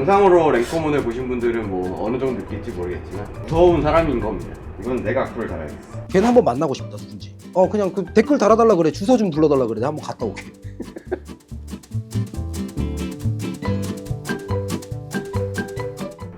영상으로 랭커몬을 보신 분들은 뭐 어느 정도 느낄지 모르겠지만 무서운 사람인 겁니다. 이건 내가 악플을 달아야겠어. 걔는 한번 만나고 싶다 누군지. 그냥 그 댓글 달아달라 그래. 주소 좀 불러달라 그래. 내가 한번 갔다 올게.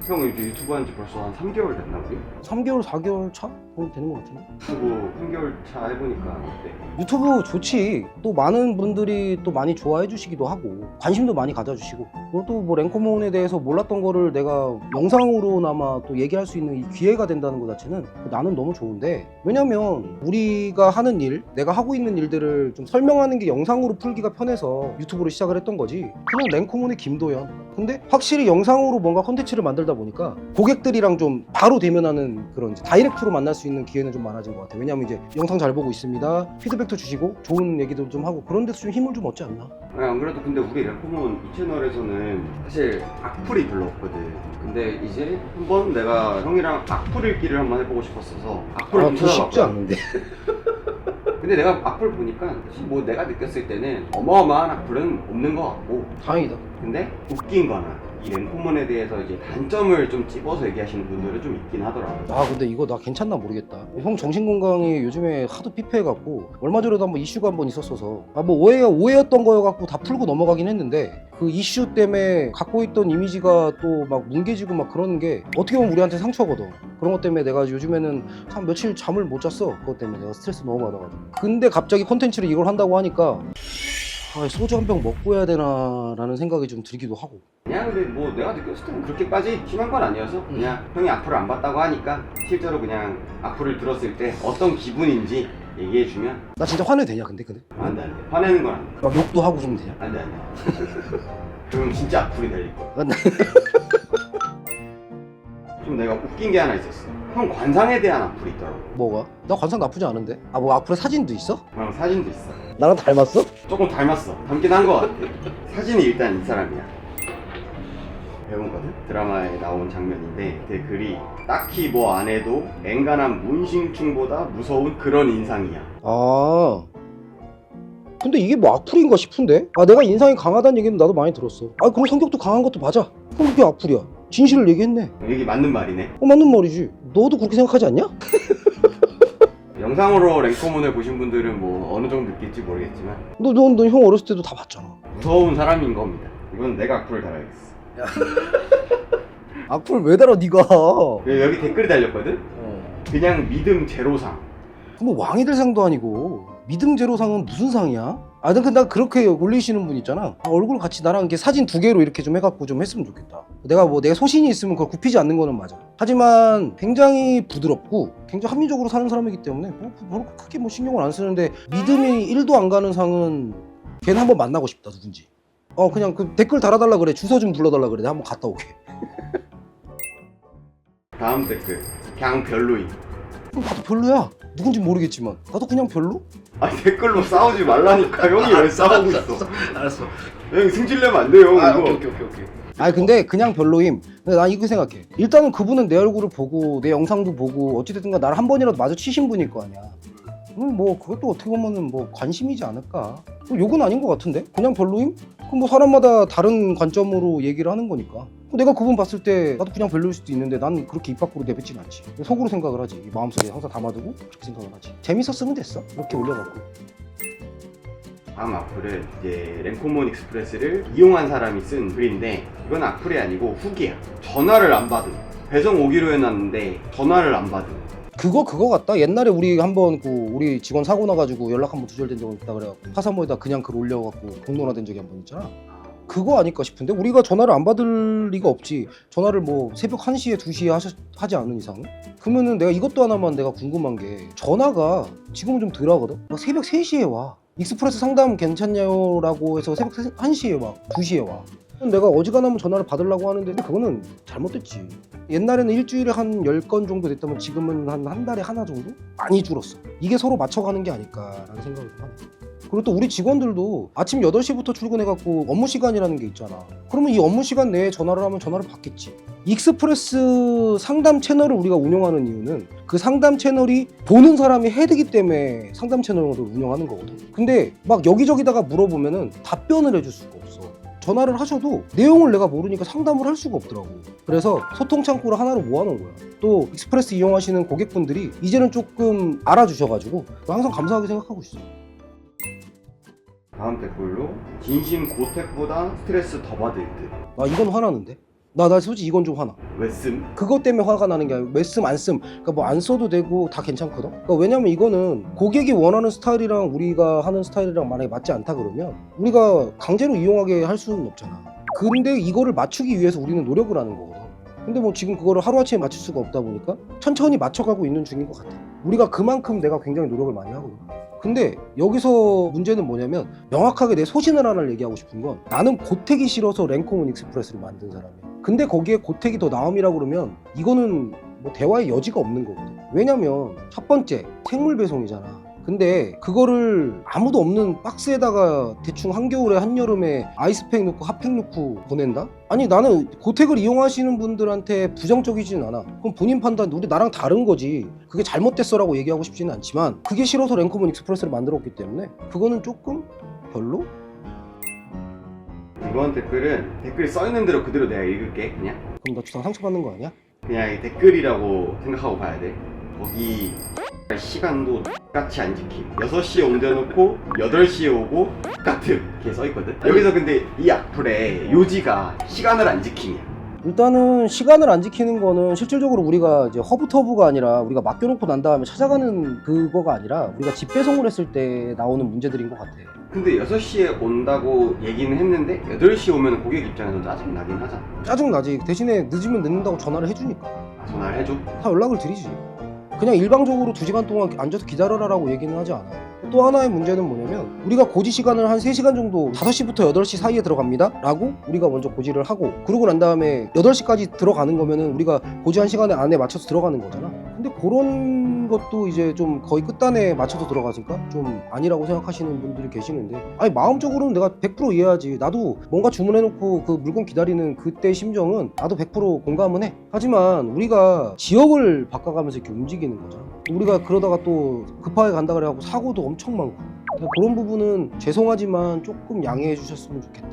형 이제 유튜브 한지 벌써 한 3개월 됐나 우리? 3개월 4개월 차? 정도 되는 것 같은데. 유튜브 3개월 차 해보니까 어때? 유튜브 좋지. 또 많은 분들이 또 많이 좋아해 주시기도 하고 관심도 많이 가져주시고, 그리고 또 뭐 랭커몬에 대해서 몰랐던 거를 내가 영상으로나마 또 얘기할 수 있는 이 기회가 된다는 것 자체는 나는 너무 좋은데, 왜냐면 우리가 하는 일, 내가 하고 있는 일들을 좀 설명하는 게 영상으로 풀기가 편해서 유튜브로 시작을 했던 거지. 그냥 랭커몬의 김도연. 근데 확실히 영상으로 뭔가 콘텐츠를 만들다 보니까 고객들이랑 좀 바로 대면하는 그런 이제 다이렉트로 만날 수 있는 기회는 좀 많아진 것 같아요. 왜냐면 이제 영상 잘 보고 있습니다, 피드백도 주시고 좋은 얘기도 좀 하고, 그런 데서 좀 힘을 좀 얻지 않나? 안 그래도 근데 우리 랭커몬 이 채널에서는 사실 악플이 별로 없거든. 근데 이제 한번 내가 형이랑 악플 읽기를 한번 해보고 싶었어서 악플을 좀 그거 쉽지 찾아봤거든. 않은데. 근데 내가 악플 보니까 사실 뭐 내가 느꼈을 때는 어마어마한 악플은 없는 것 같고, 다행이다. 근데 웃긴 거나 이 랭커몬에 대해서 이제 단점을 좀 찝어서 얘기하시는 분들은 좀 있긴 하더라고요. 근데 이거 나 괜찮나 모르겠다. 형 정신건강이 요즘에 하도 피폐해갖고, 얼마 전에도 한번 이슈가 한번 있었어서 뭐 오해였던 거여갖고 다 풀고 넘어가긴 했는데, 그 이슈 때문에 갖고 있던 이미지가 또 막 뭉개지고 막 그러는 게 어떻게 보면 우리한테 상처거든. 그런 것 때문에 내가 요즘에는 참 며칠 잠을 못 잤어. 그것 때문에 내가 스트레스 너무 받아가지고. 근데 갑자기 콘텐츠를 이걸 한다고 하니까 소주 한 병 먹고 해야 되나 라는 생각이 좀 들기도 하고. 그냥 근데 뭐 내가 느꼈을 때는 그렇게까지 심한 건 아니어서 그냥 형이 악플을 안 봤다고 하니까 실제로 그냥 악플을 들었을 때 어떤 기분인지 얘기해주면. 나 진짜 화내도 되냐 근데? 안돼 안돼, 화내는 건 안돼. 막 욕도 하고 좀 되냐? 안돼 안돼. 그럼 진짜 악플이 달릴 거야. 좀 내가 웃긴 게 하나 있었어. 형 관상에 대한 악플이 있더라고. 뭐가? 나 관상 나쁘지 않은데? 뭐 앞으로 사진도 있어? 그럼 사진도 있어. 나랑 닮았어? 조금 닮았어. 닮긴 한 거 같아. 사진이 일단 이 사람이야. 배우거든? 드라마에 나온 장면인데 그 글이 딱히 뭐 안 해도 맹간한 문신충보다 무서운 그런 인상이야. 근데 이게 뭐 악플인가 싶은데? 내가 인상이 강하다는 얘기는 나도 많이 들었어. 그럼 성격도 강한 것도 맞아. 그럼 그게 악플이야. 진실을 얘기했네. 이게 맞는 말이네. 맞는 말이지. 너도 그렇게 생각하지 않냐? 영상으로 랭커몬을 보신 분들은 뭐 어느 정도 느낄지 모르겠지만 너 형 어렸을 때도 다 봤잖아. 무서운 사람인 겁니다. 이건 내가 악플을 달아야겠어. 악플 왜 달아 네가? 여기 댓글이 달렸거든? 그냥 믿음 제로상. 뭐 왕이 될 상도 아니고 믿음 제로상은 무슨 상이야? 근데 나 그렇게 올리시는 분 있잖아. 얼굴 같이 나랑 이렇게 사진 2개로 이렇게 좀 해갖고 좀 했으면 좋겠다. 내가 소신이 있으면 그걸 굽히지 않는 거는 맞아. 하지만 굉장히 부드럽고 굉장히 합리적으로 사는 사람이기 때문에 뭐 크게 뭐 신경을 안 쓰는데, 믿음이 1도 안 가는 상은 걔는 한번 만나고 싶다 누군지. 그냥 그 댓글 달아달라 그래. 주소 좀 불러달라 그래. 내가 한번 갔다 올게. 다음 댓글. 그냥 별로임. 나도 별로야. 누군지 모르겠지만 나도 그냥 별로? 댓글로 싸우지 말라니까. 형이 왜 싸우고 있어? 알았어. 형 승질내면 안 돼요. 이거. 오케이. 근데 그냥 별로임. 근데 난 이거 생각해. 일단은 그분은 내 얼굴을 보고 내 영상도 보고 어찌됐든 나를 한 번이라도 마주치신 분일 거 아니야. 뭐 그것도 어떻게 보면은 뭐 관심이지 않을까. 욕은 아닌 것 같은데? 그냥 별로임? 그럼 뭐 사람마다 다른 관점으로 얘기를 하는 거니까. 내가 그분 봤을 때 나도 그냥 별로일 수도 있는데 난 그렇게 입 밖으로 내뱉진 않지. 속으로 생각을 하지. 마음속에 항상 담아두고 그렇게 생각을 하지. 재밌었으면 됐어. 이렇게 올려갖고. 다음 악플은 이제 랭코몬 익스프레스를 이용한 사람이 쓴 글인데, 이건 악플이 아니고 후기야. 전화를 안 받은. 배송 오기로 해놨는데 전화를 안 받은. 그거 같다. 옛날에 우리 한번 우리 직원 사고 나가지고 연락 한번 두절된 적이 있다 그래갖고 화사모에다 그냥 글 올려갖고 공론화된 적이 한 번 있잖아. 그거 아닐까 싶은데? 우리가 전화를 안 받을 리가 없지. 전화를 뭐 새벽 1시에 2시에 하지 않는 이상. 그러면은 내가 이것도 하나만 내가 궁금한 게, 전화가 지금은 좀 덜 하거든? 막 새벽 3시에 와. 익스프레스 상담 괜찮냐고 라고 해서 새벽 1시에 와, 2시에 와. 내가 어지간하면 전화를 받으려고 하는데 그거는 잘못됐지. 옛날에는 일주일에 한 10건 정도 됐다면 지금은 한 달에 하나 정도? 많이 줄었어. 이게 서로 맞춰가는 게 아닐까라는 생각이 좀 하네. 그리고 또 우리 직원들도 아침 8시부터 출근해갖고 업무 시간이라는 게 있잖아. 그러면 이 업무 시간 내에 전화를 하면 전화를 받겠지. 익스프레스 상담 채널을 우리가 운영하는 이유는 그 상담 채널이 보는 사람이 해야 되기 때문에 상담 채널을 운영하는 거거든. 근데 막 여기저기다가 물어보면은 답변을 해줄 수가 없어. 전화를 하셔도 내용을 내가 모르니까 상담을 할 수가 없더라고. 그래서 소통 창구를 하나로 모아놓은 거야. 또 익스프레스 이용하시는 고객분들이 이제는 조금 알아주셔가지고 항상 감사하게 생각하고 있어. 다음 댓글로 진심 고택보다 스트레스 더 받을 듯. 나 이건 화나는데? 나 솔직히 이건 좀 화나. 왜 씀? 그것 때문에 화가 나는 게 아니고 왜 쓰면 안 쓰면 그러니까 뭐 안 써도 되고 다 괜찮거든. 그러니까 왜냐면 이거는 고객이 원하는 스타일이랑 우리가 하는 스타일이랑 만약에 맞지 않다 그러면 우리가 강제로 이용하게 할 수는 없잖아. 근데 이거를 맞추기 위해서 우리는 노력을 하는 거거든. 근데 뭐 지금 그거를 하루아침에 맞출 수가 없다 보니까 천천히 맞춰가고 있는 중인 것 같아. 우리가 그만큼 내가 굉장히 노력을 많이 하거든. 근데 여기서 문제는 뭐냐면 명확하게 내 소신을 하나를 얘기하고 싶은 건 나는 고택이 싫어서 랭코문 익스프레스를 만든 사람이야. 근데 거기에 고택이 더 나음이라고 그러면 이거는 뭐 대화의 여지가 없는 거거든. 왜냐면 첫 번째 생물 배송이잖아. 근데 그거를 아무도 없는 박스에다가 대충 한겨울에 한여름에 아이스팩 넣고 핫팩 넣고 보낸다? 아니 나는 고택을 이용하시는 분들한테 부정적이진 않아. 그럼 본인 판단 우리 나랑 다른 거지. 그게 잘못됐어라고 얘기하고 싶지는 않지만 그게 싫어서 랭코문 익스프레스를 만들었기 때문에 그거는 조금 별로? 이번 댓글은 댓글이 써있는 대로 그대로 내가 읽을게. 그냥 그럼 나 주상 상처받는 거 아니야? 그냥 이 댓글이라고 생각하고 봐야 돼. 거기 시간도 같이 안 지킴. 6시에 옮겨놓고 8시에 오고 같음 이렇게 써있거든. 여기서 근데 이 악플에 요지가 시간을 안 지킴이야. 일단은 시간을 안 지키는 거는 실질적으로 우리가 이제 허브터브가 아니라 우리가 맡겨놓고 난 다음에 찾아가는 그거가 아니라 우리가 집 배송을 했을 때 나오는 문제들인 것 같아. 근데 6시에 온다고 얘기는 했는데 8시에 오면 고객 입장에서 짜증나긴 하잖아. 짜증나지. 대신에 늦으면 늦는다고 전화를 해주니까 전화를 해줘? 다 연락을 드리지. 그냥 일방적으로 2시간 동안 앉아서 기다려라라고 얘기는 하지 않아. 또 하나의 문제는 뭐냐면 우리가 고지 시간을 한 3시간 정도 5시부터 8시 사이에 들어갑니다 라고 우리가 먼저 고지를 하고 그러고 난 다음에 8시까지 들어가는 거면은 우리가 고지한 시간에 안에 맞춰서 들어가는 거잖아. 근데 그런 것도 이제 좀 거의 끝단에 맞춰서 들어가니까 좀 아니라고 생각하시는 분들이 계시는데 아니 마음적으로는 내가 100% 이해하지. 나도 뭔가 주문해놓고 그 물건 기다리는 그때 심정은 나도 100% 공감은 해. 하지만 우리가 지역을 바꿔가면서 이렇게 움직이는 거잖아. 우리가 그러다가 또 급하게 간다 그래갖고 사고도 엄청 많고 그런 부분은 죄송하지만 조금 양해해 주셨으면 좋겠다.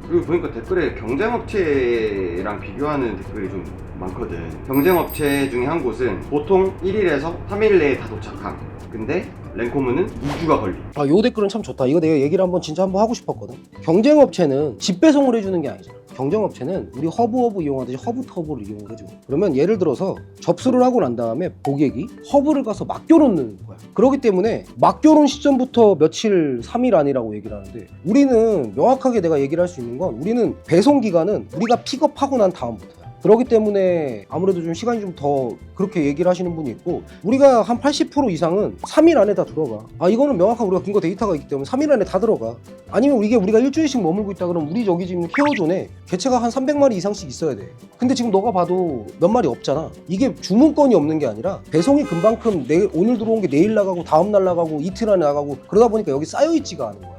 그리고 보니까 댓글에 경쟁업체랑 비교하는 댓글이 좀 많거든. 경쟁업체 중에 한 곳은 보통 1일에서 3일 내에 다 도착함. 근데 랭코문은 2주가 걸림. 요 댓글은 참 좋다. 이거 내가 얘기를 진짜 한번 하고 싶었거든. 경쟁업체는 집 배송을 해주는 게 아니잖아. 경쟁업체는 우리 허브허브 이용하듯이 허브터브를 이용을 해줘. 그러면 예를 들어서 접수를 하고 난 다음에 고객이 허브를 가서 맡겨놓는 거야. 그렇기 때문에 맡겨놓은 시점부터 며칠 3일 아니라고 얘기를 하는데 우리는 명확하게 내가 얘기를 할 수 있는 건 우리는 배송 기간은 우리가 픽업하고 난 다음부터야. 그렇기 때문에 아무래도 좀 시간이 좀 더 그렇게 얘기를 하시는 분이 있고 우리가 한 80% 이상은 3일 안에 다 들어가. 이거는 명확한 우리가 근거 데이터가 있기 때문에 3일 안에 다 들어가. 아니면 이게 우리가 일주일씩 머물고 있다 그러면 우리 저기 지금 케어존에 개체가 한 300마리 이상씩 있어야 돼. 근데 지금 너가 봐도 몇 마리 없잖아. 이게 주문건이 없는 게 아니라 배송이 금방큼 오늘 들어온 게 내일 나가고 다음 날 나가고 이틀 안에 나가고 그러다 보니까 여기 쌓여있지가 않은 거야.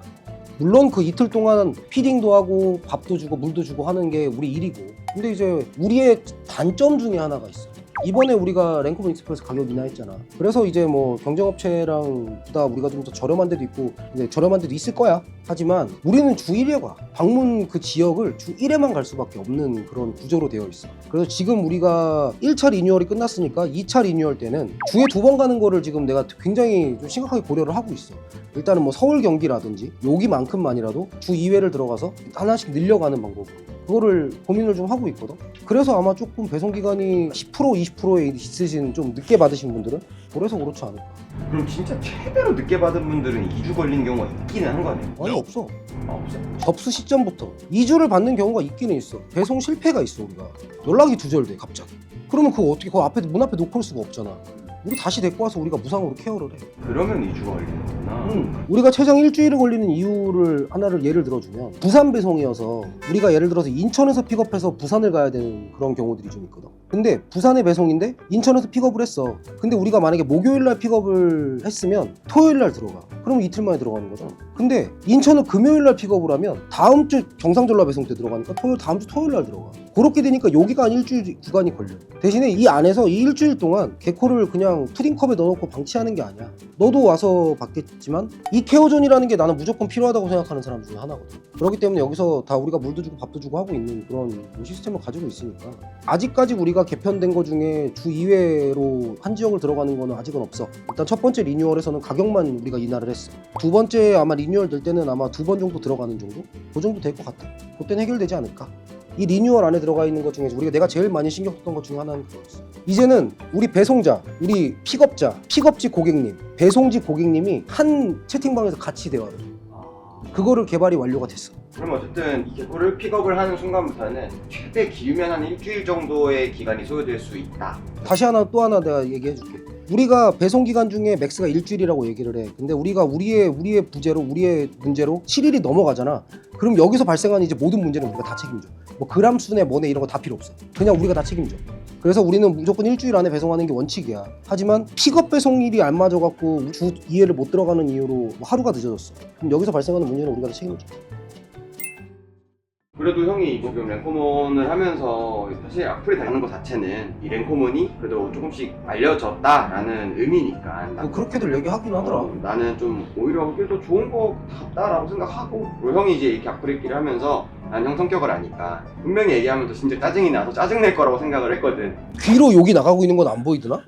물론 그 이틀 동안 피딩도 하고 밥도 주고 물도 주고 하는 게 우리 일이고 근데 이제 우리의 단점 중에 하나가 있어. 이번에 우리가 랭코문 익스프레스 가격 인하했잖아. 그래서 이제 뭐 경쟁업체랑 보다 우리가 좀 더 저렴한 데도 있고 이제 저렴한 데도 있을 거야. 하지만 우리는 주 1회 가. 방문 그 지역을 주 1회만 갈 수밖에 없는 그런 구조로 되어 있어. 그래서 지금 우리가 1차 리뉴얼이 끝났으니까 2차 리뉴얼 때는 주에 2번 가는 거를 지금 내가 굉장히 좀 심각하게 고려를 하고 있어. 일단은 뭐 서울 경기라든지 여기만큼만이라도 주 2회를 들어가서 하나씩 늘려가는 방법. 그거를 고민을 좀 하고 있거든. 그래서 아마 조금 배송기간이 10% 20%에 있으신 좀 늦게 받으신 분들은 그래서 그렇지 않을까. 그럼 진짜 최대로 늦게 받은 분들은 2주 걸린 경우가 있기는 한 거 아니에요? 아니 없어. 없어? 접수 시점부터 2주를 받는 경우가 있기는 있어. 배송 실패가 있어. 우리가 연락이 두절돼 갑자기. 그러면 그거 어떻게 그 앞에 문 앞에 놓고 올 수가 없잖아. 우리 다시 데리고 와서 우리가 무상으로 케어를 해. 그러면 2주가 걸리는 거구나. 우리가 최장 일주일을 걸리는 이유를 하나를 예를 들어주면 부산 배송이어서 우리가 예를 들어서 인천에서 픽업해서 부산을 가야 되는 그런 경우들이 좀 있거든. 근데 부산의 배송인데 인천에서 픽업을 했어. 근데 우리가 만약에 목요일날 픽업을 했으면 토요일날 들어가. 그러면 이틀 만에 들어가는 거잖아. 근데 인천은 금요일 날 픽업을 하면 다음 주 경상전라 배송 때 들어가니까 다음 주 토요일 날 들어가. 그렇게 되니까 여기가 한 일주일 구간이 걸려. 대신에 이 안에서 이 일주일 동안 개코를 그냥 푸딩컵에 넣어놓고 방치하는 게 아니야. 너도 와서 봤겠지만 이 케어존이라는 게 나는 무조건 필요하다고 생각하는 사람 중에 하나거든. 그렇기 때문에 여기서 다 우리가 물도 주고 밥도 주고 하고 있는 그런 시스템을 가지고 있으니까 아직까지 우리가 개편된 거 중에 주 2회로 한 지역을 들어가는 거는 아직은 없어. 일단 첫 번째 리뉴얼에서는 가격만 우리가 인하를 했어. 두 번째 아마 리뉴얼 될 때는 아마 2번 정도 들어가는 정도? 그 정도 될 것 같아. 그때는 해결되지 않을까. 이 리뉴얼 안에 들어가 있는 것 중에 내가 제일 많이 신경 썼던 것 중에 하나는 그거였어. 이제는 우리 배송자, 우리 픽업자, 픽업지 고객님, 배송지 고객님이 한 채팅방에서 같이 대화를 해. 그거를 개발이 완료가 됐어. 그럼 어쨌든 이 개코를 픽업을 하는 순간부터는 최대 길면 한 일주일 정도의 기간이 소요될 수 있다. 다시 하나 또 하나 내가 얘기해 줄게. 우리가 배송 기간 중에 맥스가 일주일이라고 얘기를 해. 근데 우리가 우리의 부재로 우리의 문제로 7일이 넘어가잖아. 그럼 여기서 발생하는 이제 모든 문제는 우리가 다 책임져. 뭐 그람 수네 뭐네 이런 거 다 필요 없어. 그냥 우리가 다 책임져. 그래서 우리는 무조건 일주일 안에 배송하는 게 원칙이야. 하지만 픽업 배송일이 안 맞아갖고 주 2회를 못 들어가는 이유로 뭐 하루가 늦어졌어. 그럼 여기서 발생하는 문제는 우리가 다 책임져. 그래도 형이 지금 랭코몬을 하면서 사실 악플이 다는 것 자체는 이 랭코몬이 그래도 조금씩 알려졌다라는 의미니까 뭐 그렇게들 얘기하긴 하더라. 나는 좀 오히려 그게 더 좋은 것 같다라고 생각하고, 그리고 형이 이제 이렇게 악플 읽기를 하면서 난 형 성격을 아니까 분명히 얘기하면서 진짜 짜증이 나서 짜증낼 거라고 생각을 했거든. 귀로 욕이 나가고 있는 건 안 보이드나?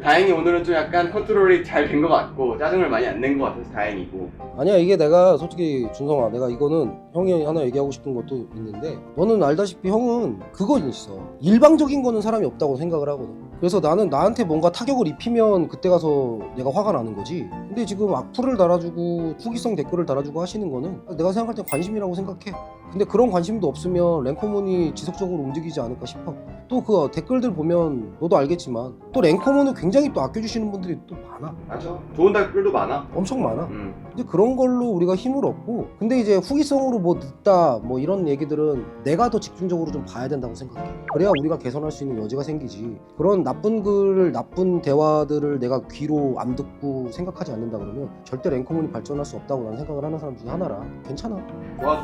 다행히 오늘은 좀 약간 컨트롤이 잘 된 것 같고 짜증을 많이 안 낸 것 같아서 다행이고. 아니야, 이게 내가 솔직히 준성아, 내가 이거는 형이 하나 얘기하고 싶은 것도 있는데, 너는 알다시피 형은 그거 있어. 일방적인 거는 사람이 없다고 생각을 하거든. 그래서 나는 나한테 뭔가 타격을 입히면 그때 가서 내가 화가 나는 거지. 근데 지금 악플을 달아주고 후기성 댓글을 달아주고 하시는 거는 내가 생각할 때 관심이라고 생각해. 근데 그런 관심도 없으면 랭커몬이 지속적으로 움직이지 않을까 싶어. 또 그 댓글들 보면 너도 알겠지만 또 랭커몬을 굉장히 또 아껴주시는 분들이 또 많아. 맞아, 좋은 댓글도 많아. 엄청 많아. 근데 그런 걸로 우리가 힘을 얻고, 근데 이제 후기성으로 뭐 늦다 뭐 이런 얘기들은 내가 더 집중적으로 좀 봐야 된다고 생각해. 그래야 우리가 개선할 수 있는 여지가 생기지. 그런 나쁜 글, 나쁜 대화들을 내가 귀로 안 듣고 생각하지 않는다 그러면 절대 랭커몬이 발전할 수 없다고 나는 생각을 하는 사람 중에 하나라. 괜찮아. 좋아.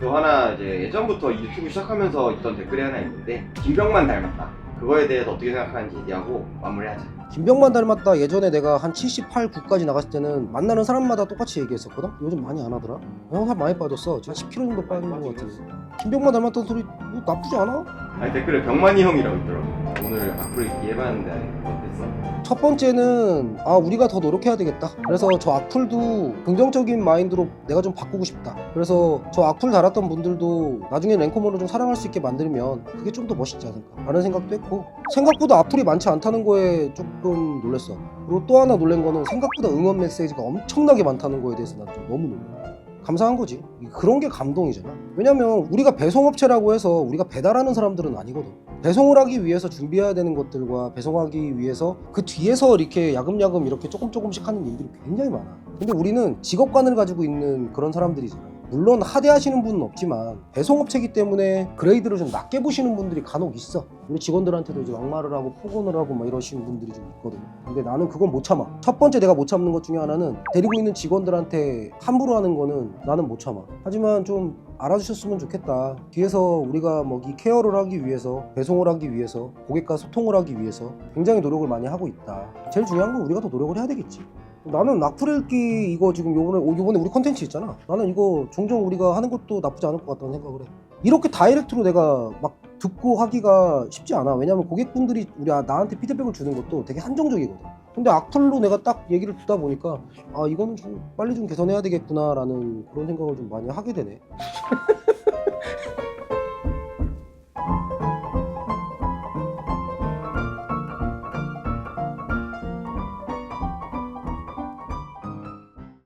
또 하나, 이제 예전부터 유튜브 시작하면서 있던 댓글이 하나 있는데 김병만 닮았다. 그거에 대해서 어떻게 생각하는지 얘기하고 마무리하자. 김병만 닮았다. 예전에 내가 한 78, 9까지 나갔을 때는 만나는 사람마다 똑같이 얘기했었거든? 요즘 많이 안 하더라? 형 살 많이 빠졌어. 지금 10kg 정도 빠진 것 같은데. 김병만 닮았다는 소리 뭐 나쁘지 않아? 아니, 댓글에 병만이 형이라고 있더라고. 오늘 악플 읽기 해봤는데 어땠어? 첫 번째는 우리가 더 노력해야 되겠다. 그래서 저 악플도 긍정적인 마인드로 내가 좀 바꾸고 싶다. 그래서 저 악플 달았던 분들도 나중에 랭커몬을 좀 사랑할 수 있게 만들면 그게 좀 더 멋있지 않을까 라는 생각도 했고, 생각보다 악플이 많지 않다는 거에 조금 놀랐어. 그리고 또 하나 놀란 거는 생각보다 응원 메시지가 엄청나게 많다는 거에 대해서 난 좀 너무 놀라. 감사한 거지. 그런 게 감동이잖아. 왜냐면 우리가 배송업체라고 해서 우리가 배달하는 사람들은 아니거든. 배송을 하기 위해서 준비해야 되는 것들과 배송하기 위해서 그 뒤에서 이렇게 야금야금 이렇게 조금씩 하는 일들이 굉장히 많아. 근데 우리는 직업관을 가지고 있는 그런 사람들이잖아. 물론 하대하시는 분은 없지만 배송업체이기 때문에 그레이드를 좀 낮게 보시는 분들이 간혹 있어. 우리 직원들한테도 이제 막말을 하고 폭언을 하고 막 이러시는 분들이 좀 있거든. 근데 나는 그건 못 참아. 첫 번째 내가 못 참는 것 중에 하나는 데리고 있는 직원들한테 함부로 하는 거는 나는 못 참아. 하지만 좀 알아주셨으면 좋겠다. 뒤에서 우리가 뭐 이 케어를 하기 위해서, 배송을 하기 위해서, 고객과 소통을 하기 위해서 굉장히 노력을 많이 하고 있다. 제일 중요한 건 우리가 더 노력을 해야 되겠지. 나는 악플 읽기 이거 지금 요번에 우리 컨텐츠 있잖아. 나는 이거 종종 우리가 하는 것도 나쁘지 않을 것 같다는 생각을 해. 이렇게 다이렉트로 내가 막 듣고 하기가 쉽지 않아. 왜냐면 고객분들이 나한테 피드백을 주는 것도 되게 한정적이거든. 근데 악플로 내가 딱 얘기를 듣다 보니까 이거는 좀 빨리 좀 개선해야 되겠구나 라는 그런 생각을 좀 많이 하게 되네.